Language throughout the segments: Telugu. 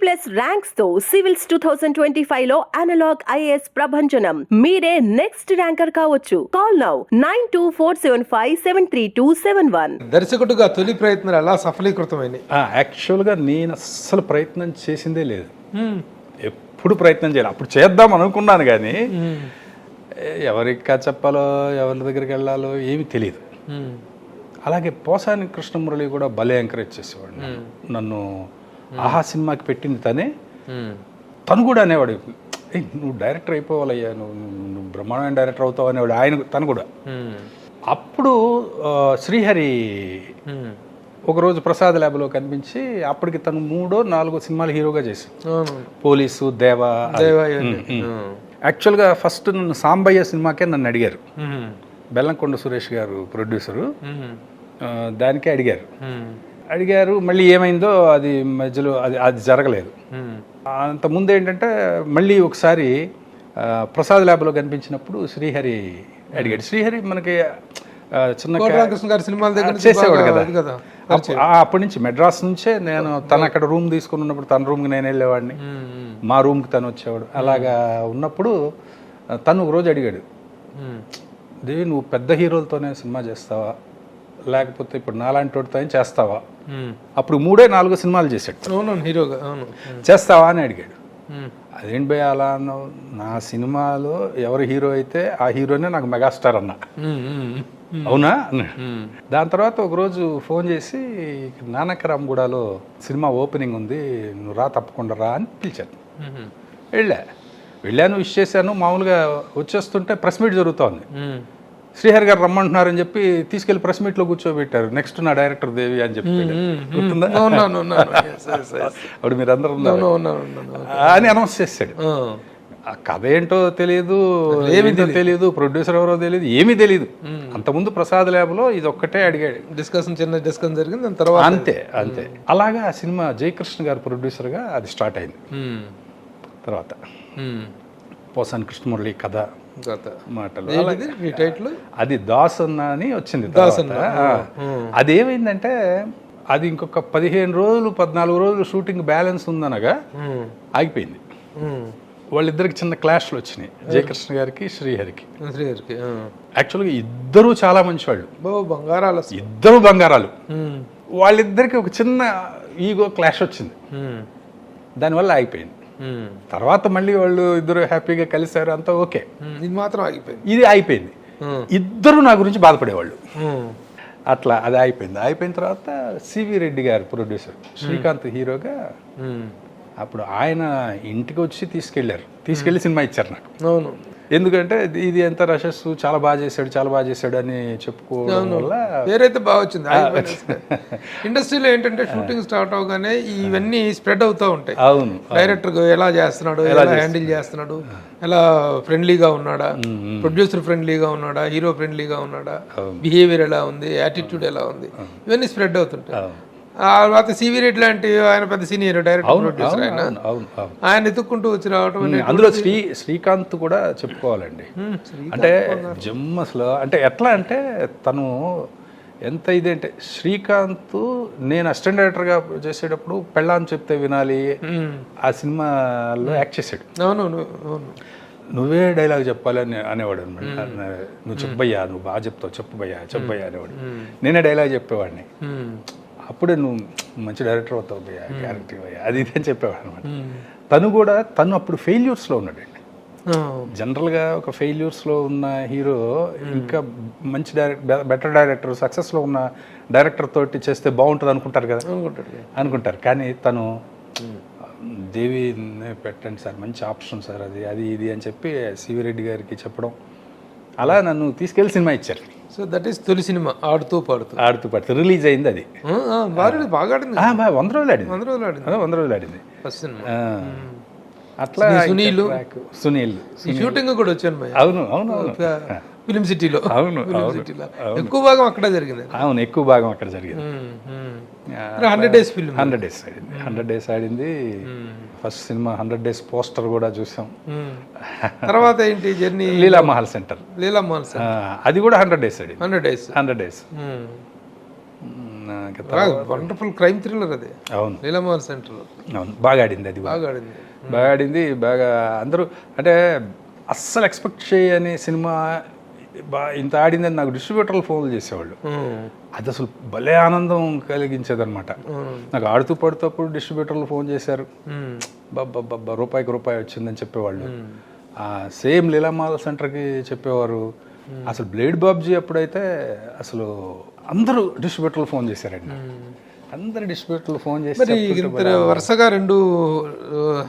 A+ ర్యాంక్స్ తో సివిల్స్ 2025 లో అనలాగ్ IAS ప్రభంజనం. మీరే నెక్స్ట్ ర్యాంకర్ కావచ్చు. Call now 9247573271. దర్శకుడిగా తొలి ప్రయత్నాలు ఎలా సఫలీకృతమైనవి? యాక్చువల్గా నేను అస్సలు ప్రయత్నం చేసిందే లేదు, ఎప్పుడు ప్రయత్నం చేయాలి. అప్పుడు చేద్దాం అనుకున్నాను కానీ ఎవరికి చెప్పాలో ఎవరి దగ్గరికి వెళ్ళాలో ఏమీ తెలియదు. అలాగే పోసాని కృష్ణమురళి కూడా భలే ఎంకరేజ్ చేసేవాడు నన్ను. ఆహా సినిమాకి పెట్టింది తనే. తను కూడా అనేవాడు, నువ్వు డైరెక్టర్ అయిపోవాలయ్యా, నువ్వు బ్రహ్మాండమైన డైరెక్టర్ అవుతావు అనేవాడు తను కూడా. అప్పుడు శ్రీహరి ఒకరోజు ప్రసాద్ ల్యాబ్లో కనిపించి, అప్పటికి తను 3 or 4 సినిమాలు హీరోగా చేశాడు. పోలీసు, దేవా. యాక్చువల్గా ఫస్ట్ నన్ను సాంబయ్య సినిమాకే నన్ను అడిగారు. బెల్లంకొండ సురేష్ గారు ప్రొడ్యూసరు, దానికే అడిగారు. మళ్ళీ ఏమైందో అది మధ్యలో అది జరగలేదు. అంత ముందు ఏంటంటే మళ్ళీ ఒకసారి ప్రసాద్ ల్యాబ్లో కనిపించినప్పుడు శ్రీహరి అడిగాడు. శ్రీహరి మనకి చిన్న సినిమాల దగ్గర చేసేవాడు కదా. అప్పటి నుంచి మెడ్రాస్ నుంచే నేను తను అక్కడ రూమ్ తీసుకుని ఉన్నప్పుడు తన రూమ్కి నేను వెళ్ళేవాడిని, మా రూమ్కి తను వచ్చేవాడు. అలాగా ఉన్నప్పుడు తను ఒక రోజు అడిగాడు, దేవి నువ్వు పెద్ద హీరోలతోనే సినిమా చేస్తావా, లేకపోతే ఇప్పుడు నాలాంటి వాడితో చేస్తావా? అప్పుడు 3 or 4 సినిమాలు చేశాడు హీరోగా. చేస్తావా అని అడిగాడు. అదేంటి భయ అలా అన్నావు, నా సినిమాలో ఎవరు హీరో అయితే ఆ హీరోనే నాకు మెగాస్టార్ అన్నా. అవునా అన్నాడు. దాని తర్వాత ఒకరోజు ఫోన్ చేసి, నానకరామ్గూడలో సినిమా ఓపెనింగ్ ఉంది, నువ్వు రా, తప్పకుండా రా అని పిలిచాను. వెళ్ళాను, విష్ చేశాను. మామూలుగా వచ్చేస్తుంటే ప్రెస్ మీట్ జరుగుతోంది. శ్రీహరి గారు రమ్మంటున్నారని చెప్పి తీసుకెళ్లి ప్రెస్ మీట్లో కూర్చోబెట్టారు. నెక్స్ట్ నా డైరెక్టర్ దేవి అని చెప్పి గుర్తుందా? అప్పుడు మీరు అందరూ అని అనౌన్స్ చేశాడు. ఆ కథ ఏంటో తెలియదు, ఏమిటో తెలియదు, ప్రొడ్యూసర్ ఎవరో తెలియదు, ఏమీ తెలియదు. అంతకుముందు ప్రసాద్ ల్యాబ్లో ఇది ఒక్కటే అడిగాడు. చిన్న డిస్కషన్ జరిగింది, దాని తర్వాత అంతే. అలాగా ఆ సినిమా జయకృష్ణ గారు ప్రొడ్యూసర్గా అది స్టార్ట్ అయింది. తర్వాత పోసాని కృష్ణమురళి కథ మాటలు, అది దాసన్న అని వచ్చింది. అదేమైందంటే అది ఇంకొక 15 రోజులు 14 రోజులు షూటింగ్ బ్యాలెన్స్ ఉందనగా ఆగిపోయింది. వాళ్ళిద్దరికి చిన్న క్లాష్లు వచ్చినాయి, జయకృష్ణ గారికి శ్రీహరికి. యాక్చువల్గా ఇద్దరు చాలా మంచి వాళ్ళు, ఇద్దరు బంగారాలు. వాళ్ళిద్దరికి ఒక చిన్న ఈగో క్లాష్ వచ్చింది, దానివల్ల ఆగిపోయింది. తర్వాత మళ్ళీ వాళ్ళు ఇద్దరు హ్యాపీగా కలిశారు, అంతా ఓకే. ఇది మాత్రం ఆగిపోయింది. ఇది అయిపోయింది. ఇద్దరు నా గురించి బాధపడేవాళ్ళు. అట్లా అది అయిపోయింది. అయిపోయిన తర్వాత సివి రెడ్డి గారు ప్రొడ్యూసర్, శ్రీకాంత్ హీరోగా. అప్పుడు ఆయన ఇంటికి వచ్చి తీసుకెళ్ళి సినిమా ఇచ్చారు నాకు. అవును, ఎందుకంటే ఇది ఎంత రషస్, చాలా బాగా చేశాడు అని చెప్పుకోవడం వల్ల పేరైతే బాగా వచ్చింది. ఇండస్ట్రీలో ఏంటంటే షూటింగ్ స్టార్ట్ అవగానే ఇవన్నీ స్ప్రెడ్ అవుతూ ఉంటాయి. అవును, డైరెక్టర్ ఎలా చేస్తున్నాడు, ఎలా హ్యాండిల్ చేస్తున్నాడు, ఎలా ఫ్రెండ్లీగా ఉన్నాడా, ప్రొడ్యూసర్ ఫ్రెండ్లీగా ఉన్నాడా, హీరో ఫ్రెండ్లీగా ఉన్నాడా, బిహేవియర్ ఎలా ఉంది, యాటిట్యూడ్ ఎలా ఉంది, ఇవన్నీ స్ప్రెడ్ అవుతుంటాయి. తర్వాత సివి రెడ్డి లాంటి ఆయన పెద్ద సీనియర్ డైరెక్టర్ ప్రొడ్యూసర్, ఆయన ఎత్తుక్కుంటూ వచ్చి రావడం. అందులో శ్రీకాంత్ కూడా చెప్పుకోవాలండి. అంటే జమ్మస్లో అంటే ఎట్లా అంటే తను ఎంత ఇదేంటే, శ్రీకాంత్ నేను అసిస్టెంట్ డైరెక్టర్గా చేసేటప్పుడు పెళ్ళాన్ని చెప్తే వినాలి ఆ సినిమాలో యాక్ట్ చేశాడు. నువ్వే డైలాగ్ చెప్పాలి అని అనేవాడు అనమాట. నువ్వు చెప్పయ్యా, నువ్వు బాగా చెప్తావు, చెప్పబయ్యా అనేవాడు. నేనే డైలాగ్ చెప్పేవాడిని. అప్పుడే నువ్వు మంచి డైరెక్టర్ అవుతావు భయ్యా, క్యారెక్టర్ భయ్యా, అది ఇది అని చెప్పేవాడు అనమాట. తను అప్పుడు ఫెయిల్యూర్స్లో ఉన్నాడండి. జనరల్గా ఒక ఫెయిల్యూర్స్లో ఉన్న హీరో ఇంకా మంచి బెటర్ డైరెక్టర్, సక్సెస్లో ఉన్న డైరెక్టర్ తోటి చేస్తే బాగుంటుంది అనుకుంటారు. కానీ తను దేవి పెట్టండి సార్, మంచి ఆప్షన్ సార్, అది ఇది అని చెప్పి సివి రెడ్డి గారికి చెప్పడం, అలా నన్ను తీసుకెళ్ళి సినిమా ఇచ్చారు. సో దట్ ఈస్ తొలి సినిమా ఆడుతూ పాడుతూ రిలీజ్ అయింది. అది బాగా ఆడింది. 100 రోజులు ఆడింది ఫస్ట్ సినిమా. అట్లా సునీల్ షూటింగ్ కూడా వచ్చాను. అవును ఫిలిం సిటీలో. అవును ఎక్కువ భాగం అక్కడ జరిగింది. ఎక్కువ భాగం అక్కడ జరిగింది. 100 days ఫిల్మ్, 100 days ఆడింది. ఫస్ట్ సినిమా 100 days పోస్టర్ కూడా చూసాం. తర్వాత ఏంటి జర్నీ? లీలా మహల్ సెంటర్, అది కూడా 100 days ఆడింది. 100 days వండర్ఫుల్ క్రైమ్ థ్రిల్లర్ అది, అవును లీలామహల్ సెంటర్లో అవును బాగా ఆడింది అది బాగా ఆడింది. బాగా ఆడింది బాగా అందరూ అంటే అస్సలు ఎక్స్పెక్ట్ చేయని సినిమా ఇంత ఆడిందని నాకు డిస్ట్రిబ్యూటర్లు ఫోన్లు చేసేవాళ్ళు. అది అసలు భలే ఆనందం కలిగించేదన్నమాట. నాకు ఆడుతూ పడుతప్పుడు డిస్ట్రిబ్యూటర్లు ఫోన్ చేశారు, బాబా రూపాయికి రూపాయి వచ్చిందని చెప్పేవాళ్ళు. సేమ్ లీలామహల్ సెంటర్కి చెప్పేవారు. అసలు బ్లేడ్ బాబ్జీ అప్పుడైతే అసలు అందరూ డిస్ట్రిబ్యూటర్లు ఫోన్ చేశారండి. అందరు డిస్ట్రిబ్యూటర్లు ఫోన్ చేసి వరుసగా 2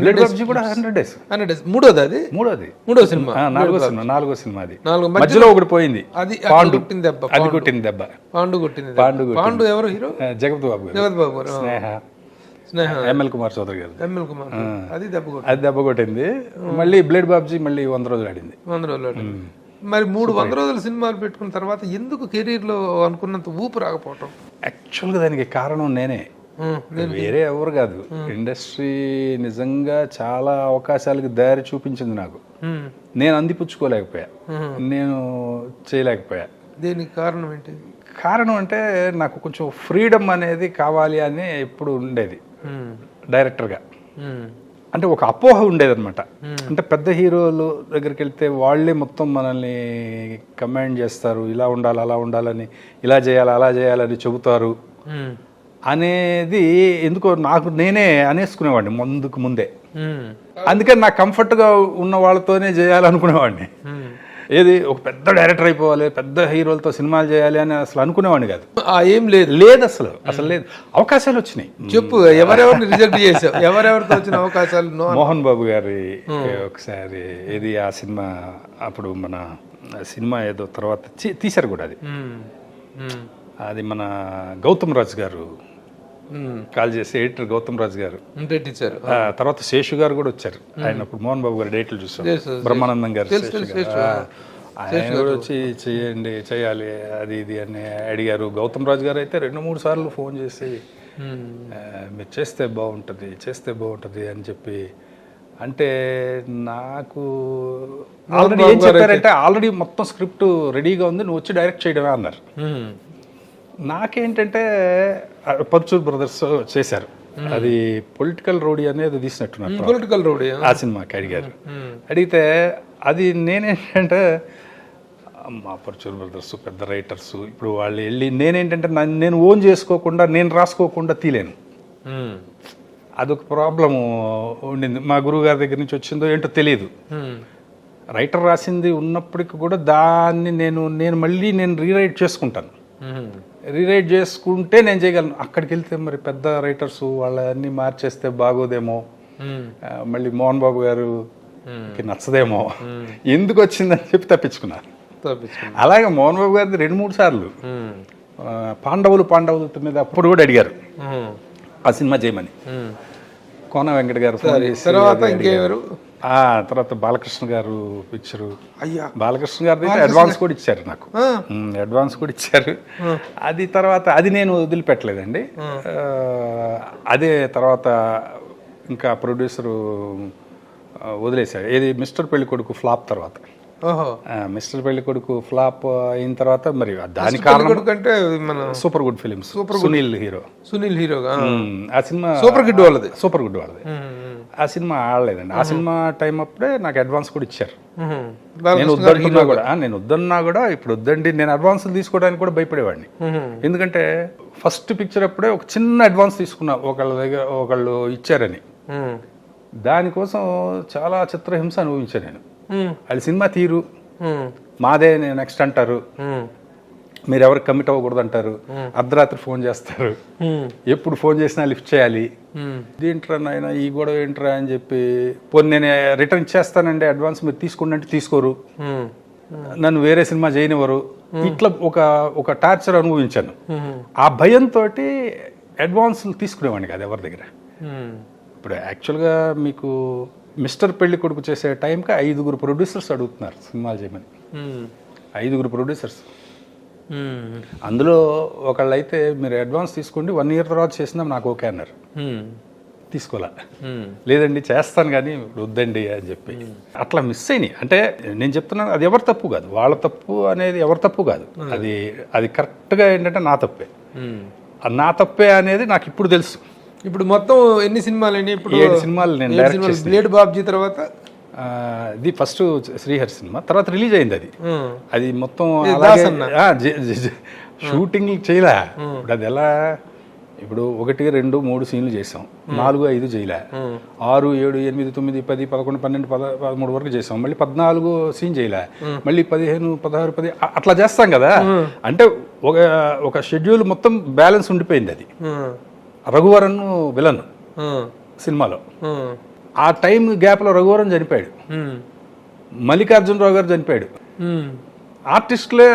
బ్లేడ్ బాబ్జీ కూడా 100 days మూడోది అది మూడో సినిమా నాలుగో సినిమా అది మధ్యలో ఒకటి పోయింది, అది కొట్టింది దెబ్బ, అది కొట్టింది దెబ్బ, పాండు ఎవరు హీరో? జగత్ బాబు గారు, స్నేహ ఎంఎల్ కుమార్ చౌదరి గారు, అది దెబ్బ కొట్టింది. మళ్ళీ బ్లేడ్ బాబ్జీ మళ్ళీ 100 రోజులు ఆడింది. 100 రోజులు మరి 300 రోజుల సినిమాలు పెట్టుకున్న తర్వాత ఎందుకు కెరీర్లో అనుకున్నంత ఊపు రాకపోవటం? యాక్చువల్గా దానికి కారణం నేనే, వేరే ఎవరు కాదు. ఇండస్ట్రీ నిజంగా చాలా అవకాశాలకు దారి చూపించింది నాకు. నేను అందిపుచ్చుకోలేకపోయా, నేను చేయలేకపోయా. దీనికి కారణం ఏంటి? కారణం అంటే నాకు కొంచెం ఫ్రీడమ్ అనేది కావాలి అని ఎప్పుడు ఉండేది డైరెక్టర్గా. అంటే ఒక అపోహ ఉండేదన్నమాట. అంటే పెద్ద హీరోలు దగ్గరికి వెళ్తే వాళ్ళే మొత్తం మనల్ని కమాండ్ చేస్తారు, ఇలా ఉండాలి అలా ఉండాలని, ఇలా చేయాలి అలా చేయాలని చెబుతారు అనేది ఎందుకో నాకు నేనే అనేసుకునేవాడిని ముందే. అందుకని నాకు కంఫర్ట్గా ఉన్న వాళ్ళతోనే చేయాలనుకునేవాడిని. ఏది ఒక పెద్ద డైరెక్టర్ అయిపోవాలి, పెద్ద హీరోలతో సినిమాలు చేయాలి అని అసలు అనుకునేవాడిని కాదు. ఏం లేదు అసలు లేదు. అవకాశాలు వచ్చినాయి. చెప్పు, ఎవరెవరిని రిజెక్ట్ చేసావు? ఎవరెవరితో వచ్చిన అవకాశాలు? మోహన్ బాబు గారి ఒకసారి ఏది ఆ సినిమా, అప్పుడు మన సినిమా ఏదో తర్వాత తీశారు కూడా అది మన గౌతమ్ రాజు గారు కాల్ చేసి, ఎడిటర్ గౌతమ్ రాజు గారు తర్వాత శేషు గారు కూడా వచ్చారు. ఆయన అప్పుడు మోహన్ బాబు గారు డేట్లు చూసారు, బ్రహ్మానందం గారు ఆయన కూడా వచ్చి చేయాలి అది ఇది అని అడిగారు. గౌతమ్ రాజు గారు అయితే 2-3 సార్లు ఫోన్ చేసి మీరు చేస్తే బాగుంటుంది అని చెప్పి, అంటే నాకు ఆల్రెడీ ఏం చెప్పారంటే ఆల్రెడీ మొత్తం స్క్రిప్ట్ రెడీగా ఉంది, నువ్వు వచ్చి డైరెక్ట్ చేయడమే అన్నారు. నాకేంటంటే పర్చూర్ బ్రదర్స్ చేశారు, అది పొలిటికల్ రోడీ అనేది తీసినట్టున్నారు. పొలిటికల్ రోడీ ఆ సినిమాకి అడిగారు. అడిగితే అది నేనేంటంటే మా పర్చూర్ బ్రదర్స్ పెద్ద రైటర్స్, ఇప్పుడు వాళ్ళు వెళ్ళి నేనేంటంటే నేను ఓన్ చేసుకోకుండా నేను రాసుకోకుండా తీలేను. అదొక ప్రాబ్లము ఉండింది. మా గురువు గారి దగ్గర నుంచి వచ్చిందో ఏంటో తెలియదు. రైటర్ రాసింది ఉన్నప్పటికీ కూడా దాన్ని నేను మళ్ళీ రీరైట్ చేసుకుంటాను. రీరైట్ చేసుకుంటే నేను చేయగలను. అక్కడికి వెళ్తే మరి పెద్ద రైటర్స్ వాళ్ళన్నీ మార్చేస్తే బాగోదేమో, మళ్ళీ మోహన్ బాబు గారికి నచ్చదేమో, ఎందుకు వచ్చిందని చెప్పి తప్పించుకున్నారు. అలాగే మోహన్ బాబు గారిది 2-3 సార్లు పాండవులు మీద అప్పుడు కూడా అడిగారు ఆ సినిమా చేయమని. కోన వెంకట గారు తర్వాత బాలకృష్ణ గారు పిక్చరు, బాలకృష్ణ గారు అడ్వాన్స్ కూడా ఇచ్చారు నాకు, అడ్వాన్స్ కూడా ఇచ్చారు. అది తర్వాత అది నేను వదిలిపెట్టలేదండి. అదే తర్వాత ఇంకా ప్రొడ్యూసరు వదిలేశాడు. ఏది మిస్టర్ పెళ్లి కొడుకు ఫ్లాప్ తర్వాత, మిస్టర్ పెళ్లి కొడుకు ఫ్లాప్ అయిన తర్వాత మరి దాని కారణం అంటే మన సూపర్ గుడ్ ఫిలిమ్స్, సునీల్ హీరోగా ఆ సినిమా సూపర్ గుడ్ వాళ్ళది. ఆ సినిమా ఆడలేదండి. ఆ సినిమా టైం అప్పుడే నాకు అడ్వాన్స్ కూడా ఇచ్చారు. నేను వద్దన్నా కూడా ఇప్పుడు వద్దండి, నేను అడ్వాన్స్ తీసుకోవడానికి కూడా భయపడేవాడిని. ఎందుకంటే ఫస్ట్ పిక్చర్ అప్పుడే ఒక చిన్న అడ్వాన్స్ తీసుకున్నా, ఒకళ్ళు ఇచ్చారని. దానికోసం చాలా చిత్రహింస అనుభవించాను నేను. అది సినిమా తీరు మాదే నెక్స్ట్ అంటారు, మీరు ఎవరికి కమిట్ అవ్వకూడదు అంటారు, అర్ధరాత్రి ఫోన్ చేస్తారు, ఎప్పుడు ఫోన్ చేసినా లిఫ్ట్ చేయాలి. ఏంట్రా నాయన ఈ గొడవ ఏంట్రా అని చెప్పి, పోనీ నేను రిటర్న్ ఇచ్చేస్తానండి అడ్వాన్స్, మీరు తీసుకోండి అంటే తీసుకోరు, నన్ను వేరే సినిమా చేయనివ్వరు. ఇట్లా ఒక టార్చర్ అనుభవించాను. ఆ భయంతో అడ్వాన్స్లు తీసుకునేవాడిని కాదు ఎవరి దగ్గర. ఇప్పుడు యాక్చువల్గా మీకు మిస్టర్ పెళ్లి కొడుకు చేసే టైంకి 5 ప్రొడ్యూసర్స్ అడుగుతున్నారు సినిమాలు చేయమని. 5 ప్రొడ్యూసర్స్. అందులో ఒకళ్ళు అయితే మీరు అడ్వాన్స్ తీసుకోండి 1 year తర్వాత చేసినా నాకు ఓకే అన్నారు. తీసుకోలే, లేదండి చేస్తాను కానీ వద్దండి అని చెప్పి అట్లా మిస్ అయినాయి. అంటే నేను చెప్తున్నాను అది ఎవరి తప్పు కాదు, వాళ్ళ తప్పు అనేది ఎవరి తప్పు కాదు, అది కరెక్ట్గా ఏంటంటే నా తప్పే. నా తప్పే అనేది నాకు ఇప్పుడు తెలుసు. ఇప్పుడు మొత్తం ఎన్ని సినిమాలు అయినాయి? ఇప్పుడు 7 సినిమాలు నేను డైరెక్ట్ చేసిన. బ్లేడ్ బాబ్జీ తర్వాత ఇది ఫస్ట్ శ్రీహరి సినిమా, తర్వాత రిలీజ్ అయింది అది. అది మొత్తం షూటింగ్ చేయలే. ఇప్పుడు అది ఎలా, ఇప్పుడు 1, 2, 3 సీన్లు చేసాం, 4, 5 చేయలే, 6, 7, 8, 9, 10, 11, 12, 13 వరకు చేసాం, మళ్ళీ 14 సీన్ చేయలే, మళ్ళీ 15, 16, 10 అట్లా చేస్తాం కదా. అంటే ఒక షెడ్యూల్ మొత్తం బ్యాలెన్స్ ఉండిపోయింది. అది రఘువరన్ విలన్ సినిమాలో. ఆ టైం గ్యాప్లో రఘువరన్ చనిపోయాడు, మల్లికార్జునరావు గారు చనిపోయాడు, ఆర్టిస్టులే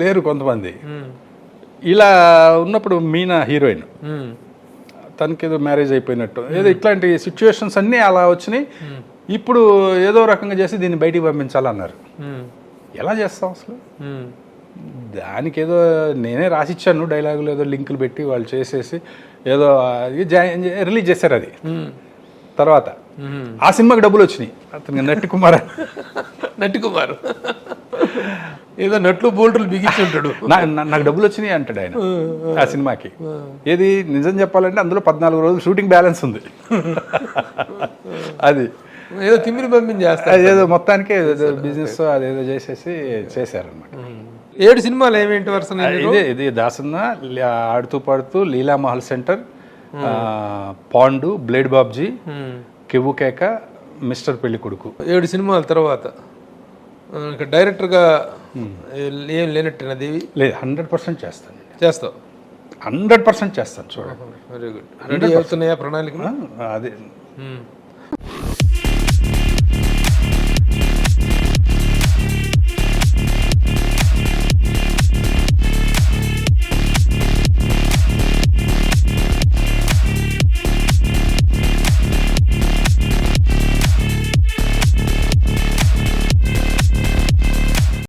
లేరు కొంతమంది. ఇలా ఉన్నప్పుడు మీనా హీరోయిన్, తనకి ఏదో మ్యారేజ్ అయిపోయినట్టు ఏదో ఇట్లాంటి సిచ్యువేషన్స్ అన్నీ అలా వచ్చినాయి. ఇప్పుడు ఏదో రకంగా చేసి దీన్ని బయటికి పంపించాలన్నారు. ఎలా చేస్తాం అసలు? దానికి ఏదో నేనే రాసిచ్చాను డైలాగులు, ఏదో లింకులు పెట్టి వాళ్ళు చేసేసి ఏదో రిలీజ్ చేశారు. అది తర్వాత ఆ సినిమాకి డబ్బులు వచ్చినాయి. అతనికి నట్టి కుమార్ ఏదో నట్లు బోల్టులు బిగించి ఉంటాడు. నాకు డబ్బులు వచ్చినాయి అంటాడు ఆయన ఆ సినిమాకి. ఏది నిజం చెప్పాలంటే అందులో 14 రోజులు షూటింగ్ బ్యాలెన్స్ ఉంది. అది ఏదో తిమ్మిరి పంపిణీ చేస్తారు, ఏదో మొత్తానికి బిజినెస్ అదేదో చేసేసి చేశారనమాట. 7 సినిమాలు ఏమేంటి వరుస? ఇది దాసన్న, ఆడుతూ పాడుతూ, లీలా మహల్ సెంటర్, పాండు, బ్లేడ్ బాబ్జీ, కెవ్వు కేక, మిస్టర్ పెళ్లి కొడుకు. 7 సినిమాల తర్వాత డైరెక్టర్గా ఏం లేనట్టేనా దేవి? లేదు, 100% చేస్తాను. చేస్తావు? 100% చేస్తాను. చూడండి, వెరీ గుడ్. రెడీ అవుతున్నాయా ప్రణాళిక? అదే